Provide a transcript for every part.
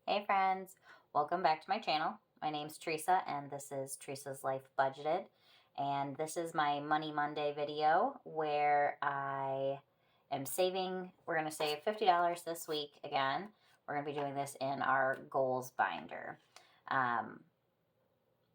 Hey friends, welcome back to my channel. My name's Teresa and this is Teresa's Life Budgeted. And this is my Money Monday video where I am saving, we're going to save $50 this week again. We're going to be doing this in our goals binder.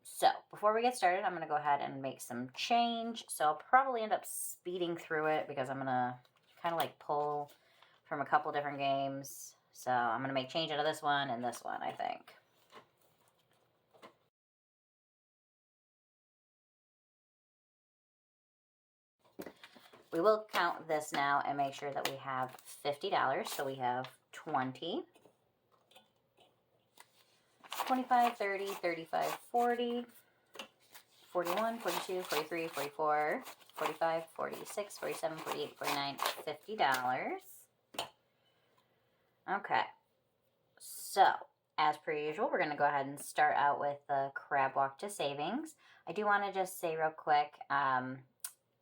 So before we get started, I'm going to go ahead and make some change. So I'll probably end up speeding through it because I'm going to kind of like pull from a couple different games. So I'm going to make change out of this one and this one, I think. We will count this now and make sure that we have $50. So we have 20, 25, 30, 35, 40, 41, 42, 43, 44, 45, 46, 47, 48, 49, $50. Okay. So, as per usual, we're going to go ahead and start out with the crab walk to savings. I do want to just say real quick,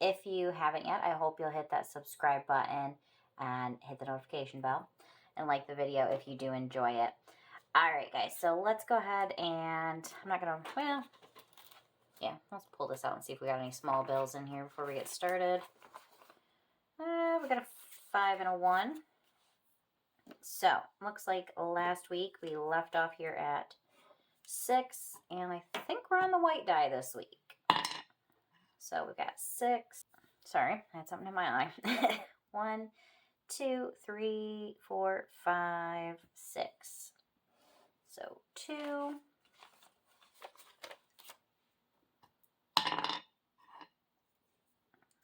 if you haven't yet, I hope you'll hit that subscribe button and hit the notification bell and like the video if you do enjoy it. All right, guys, so let's go ahead and I'm not going to, well, yeah, let's pull this out and see if we got any small bills in here before we get started. We got a 5 and a 1. So, looks like last week we left off here at 6, and I think we're on the white die this week. So we've got 6. Sorry, I had something in my eye. 1, 2, 3, 4, 5, 6. So 2.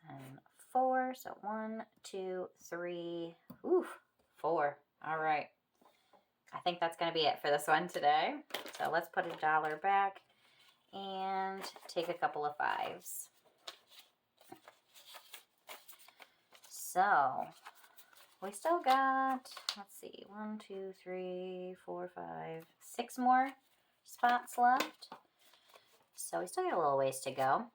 And 4. So 1, 2, 3. Ooh, 4. All right. I think that's going to be it for this one today. So let's put $1 back and take a couple of 5s. So we still got, let's see, 1, 2, 3, 4, 5, 6 more spots left. So we still got a little ways to go.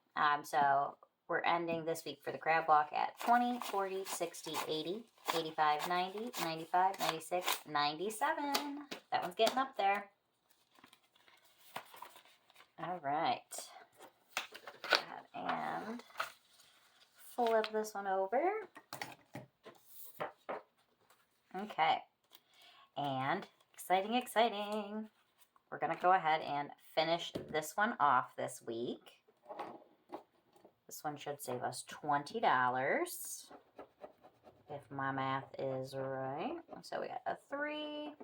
So we're ending this week for the crab walk at 20, 40, 60, 80, 85, 90, 95, 96, 97. That one's getting up there. All right. And flip this one over. Okay. And exciting. We're going to go ahead and finish this one off this week. This one should save us $20, if my math is right. So we got a 3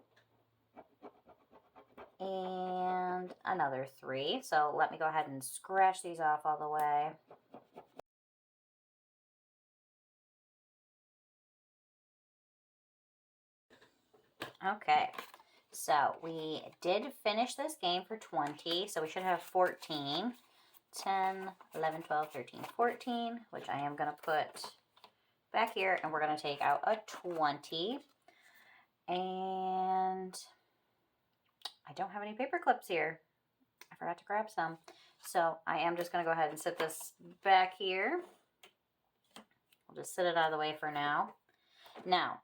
and another 3. So let me go ahead and scratch these off all the way. Okay, so we did finish this game for 20, so we should have 14. 10, 11, 12, 13, 14, which I am going to put back here, and we're going to take out a 20. And I don't have any paper clips here. I forgot to grab some. So I am just going to go ahead and sit this back here. We'll just sit it out of the way for now. Now,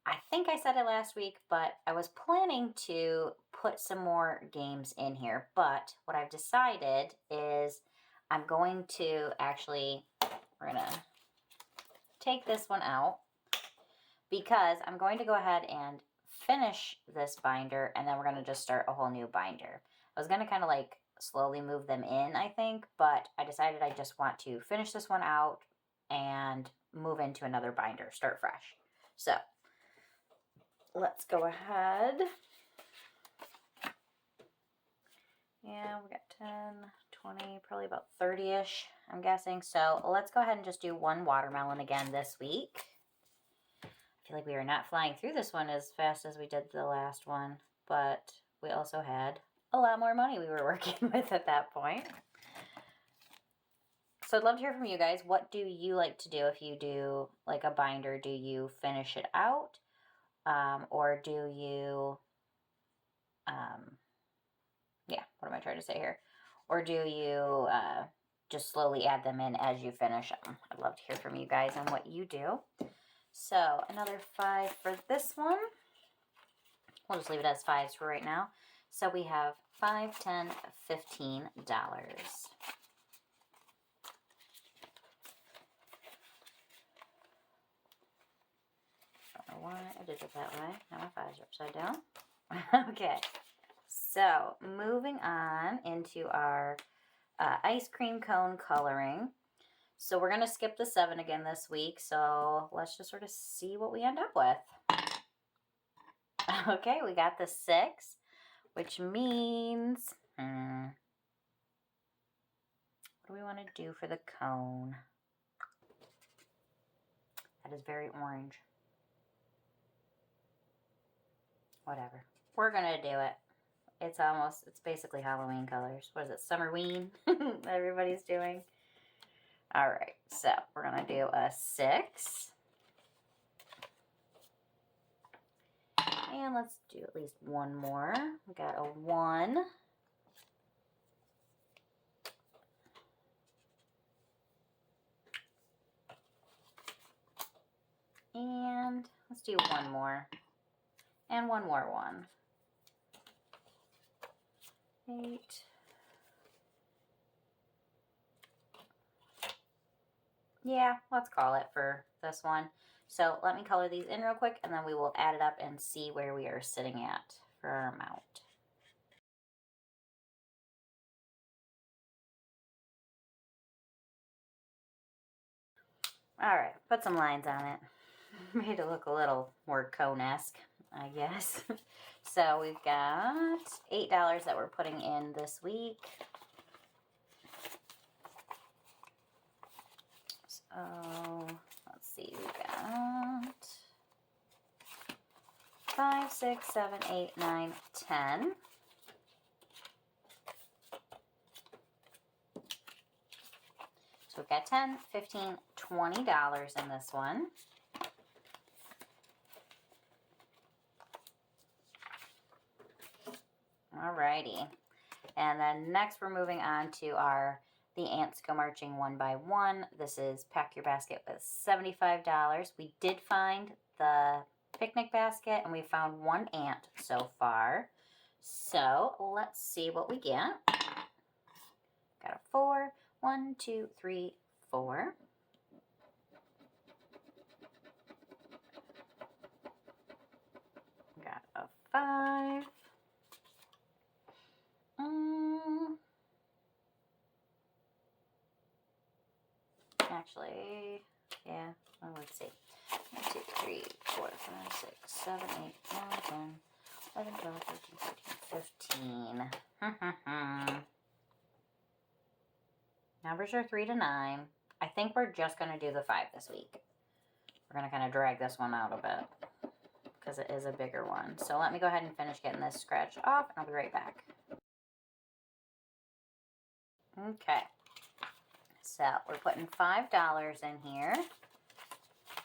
I think I said it last week, but I was planning to put some more games in here. But what I've decided is I'm going to actually, we're going to take this one out because I'm going to go ahead and finish this binder, and then we're going to just start a whole new binder. I was going to kind of like slowly move them in, I think, but I decided I just want to finish this one out and move into another binder, start fresh. So let's go ahead. Yeah, we got 10, 20, probably about 30-ish, I'm guessing. So let's go ahead and just do one watermelon again this week. I feel like we are not flying through this one as fast as we did the last one, but we also had a lot more money we were working with at that point. So I'd love to hear from you guys. What do you like to do if you do like a binder? Do you finish it out? Or do you, yeah, what am I trying to say here? Or do you just slowly add them in as you finish them? I'd love to hear from you guys on what you do. So another 5 for this one. We'll just leave it as fives for right now. So we have $5, $10, $15. Don't know why I did it that way. Now my fives are upside down. Okay, so moving on into our ice cream cone coloring. So we're going to skip the 7 again this week, so let's just sort of see what we end up with. Okay, we got the 6, which means, what do we want to do for the cone? That is very orange. Whatever. We're going to do it. It's basically Halloween colors. What is it, Summerween? Everybody's doing. All right, so we're going to do a 6. And let's do at least one more. We got a 1. And let's do one more. And one more 1. 8. Yeah, let's call it for this one. So let me color these in real quick, and then we will add it up and see where we are sitting at for our amount. All right, put some lines on it. Made it look a little more cone-esque, I guess. So we've got $8 that we're putting in this week. So let's see, we got 5, 6, 7, 8, 9, 10. So we've got $10, $15, $20 in this one. Alrighty. And then next we're moving on to our The Ants Go Marching One by One. This is Pack Your Basket with $75. We did find the picnic basket, and we found 1 ant so far. So let's see what we get. Got a 4. 1, 2, 3, 4. Got a 5. Actually, yeah, well, let's see. 1, 2, 3, 4, 5, 6, 7, 8, 9, 10, 11, 12, 13, 14, 15. Numbers are 3 to 9. I think we're just going to do the 5 this week. We're going to kind of drag this one out a bit because it is a bigger one. So let me go ahead and finish getting this scratched off, and I'll be right back. Okay. So we're putting $5 in here,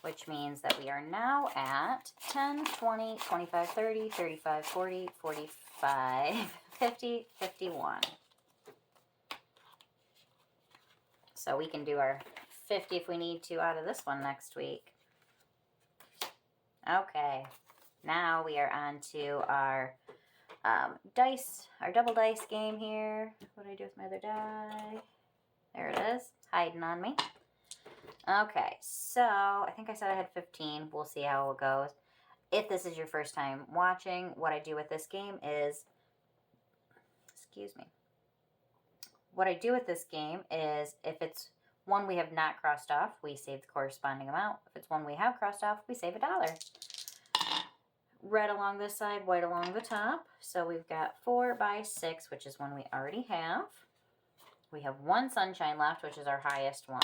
which means that we are now at 10, 20, 25, 30, 35, 40, 45, 50, 51. So we can do our 50 if we need to out of this one next week. Okay, now we are on to our dice, our double dice game here. What do I do with my other die? There it is, hiding on me. Okay, so I think I said I had 15. We'll see how it goes. If this is your first time watching, what I do with this game is, what I do with this game is if it's one we have not crossed off, we save the corresponding amount. If it's one we have crossed off, we save $1. Red along this side, white along the top. So we've got 4 by 6, which is one we already have. We have 1 sunshine left, which is our highest one.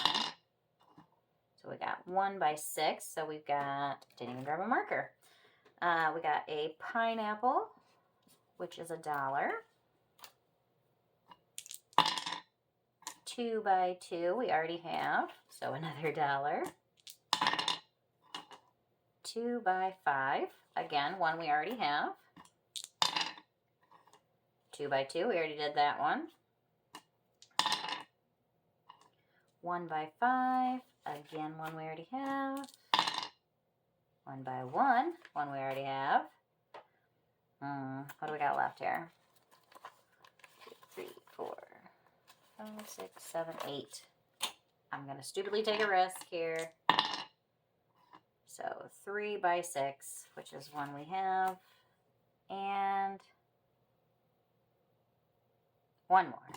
So we got 1 by 6. So we've got, didn't even grab a marker. We got a pineapple, which is $1. 2 by 2 we already have, so another $1. 2 by 5, again, one we already have. 2 by 2, we already did that one. 1 by 5, again, one we already have. 1 by 1, one we already have. What do we got left here? 2, 3, 4, 5, 6, 7, 8. I'm going to stupidly take a risk here. So 3 by 6, which is one we have. And one more.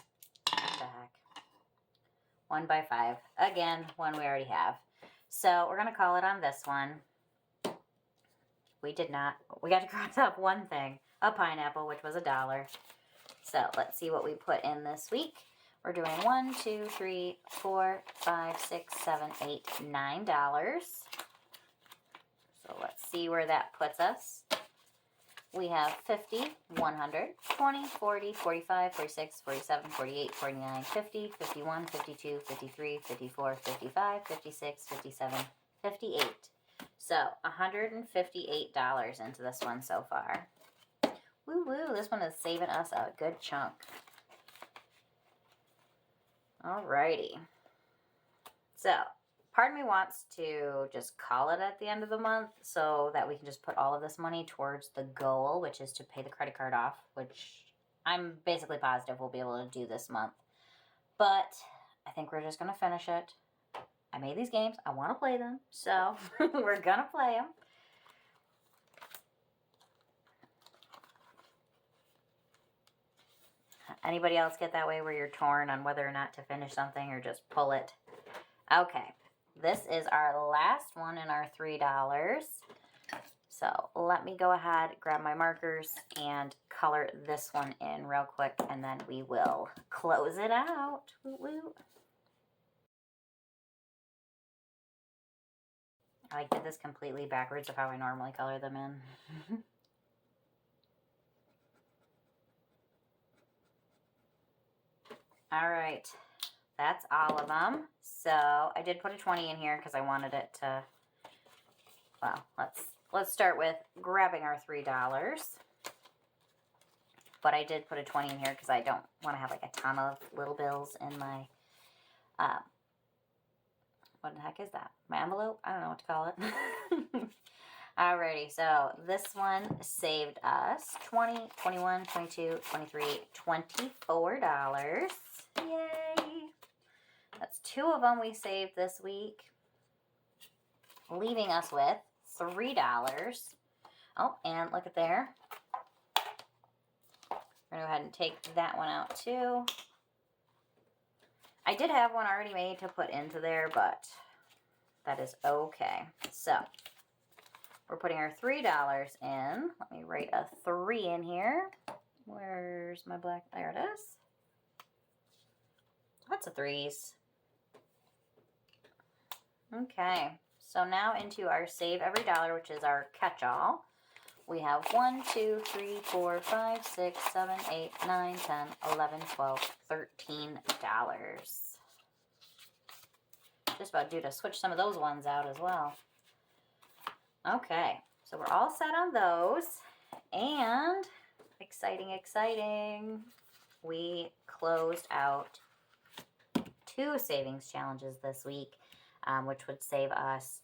What the heck? 1 by 5. Again, one we already have. So we're going to call it on this one. We did not. We got to cross off one thing. A pineapple, which was $1. So let's see what we put in this week. We're doing $1, 2, 3, 4, 5, 6, 7, 8, $9. So let's see where that puts us. We have 50, 100, 20, 40, 45, 46, 47, 48, 49, 50, 51, 52, 53, 54, 55, 56, 57, 58. So $158 into this one so far. Woo woo, this one is saving us a good chunk. Alrighty. So, part of me wants to just call it at the end of the month so that we can just put all of this money towards the goal, which is to pay the credit card off, which I'm basically positive we'll be able to do this month. But I think we're just going to finish it. I made these games. I want to play them. So, we're going to play them. Anybody else get that way where you're torn on whether or not to finish something or just pull it? Okay. This is our last one in our $3. So let me go ahead, grab my markers, and color this one in real quick, and then we will close it out. Woo woo. I did this completely backwards of how I normally color them in. All right, that's all of them. So I did put a 20 in here because I wanted it to, well, let's start with grabbing our $3. But I did put a 20 in here because I don't want to have like a ton of little bills in my, what the heck is that? My envelope? I don't know what to call it. Alrighty, so this one saved us 20, 21, 22, 23, $24. Yay! That's 2 of them we saved this week, leaving us with $3. Oh, and look at there. We're going to go ahead and take that one out too. I did have one already made to put into there, but that is okay. So, we're putting our $3 in. Let me write a 3 in here. Where's my black? There it is. Lots of 3s. Okay, so now into our save every dollar, which is our catch-all. We have 1, 2, 3, 4, 5, 6, 7, 8, 9, 10, 11, 12, $13. Just about due to switch some of those ones out as well. Okay, so we're all set on those. And exciting, exciting. We closed out 2 savings challenges this week, which would save us,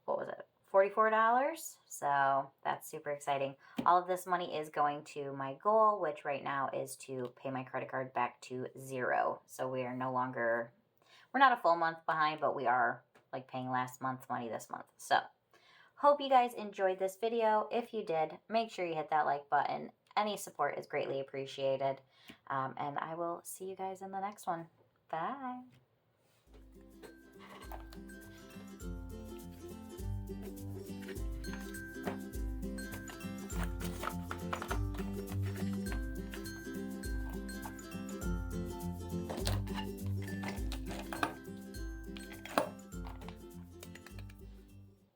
what was it, $44? So that's super exciting. All of this money is going to my goal, which right now is to pay my credit card back to 0. So we are no longer, we're not a full month behind, but we are like paying last month's money this month. So hope you guys enjoyed this video. If you did, make sure you hit that like button. Any support is greatly appreciated. And I will see you guys in the next one. Bye.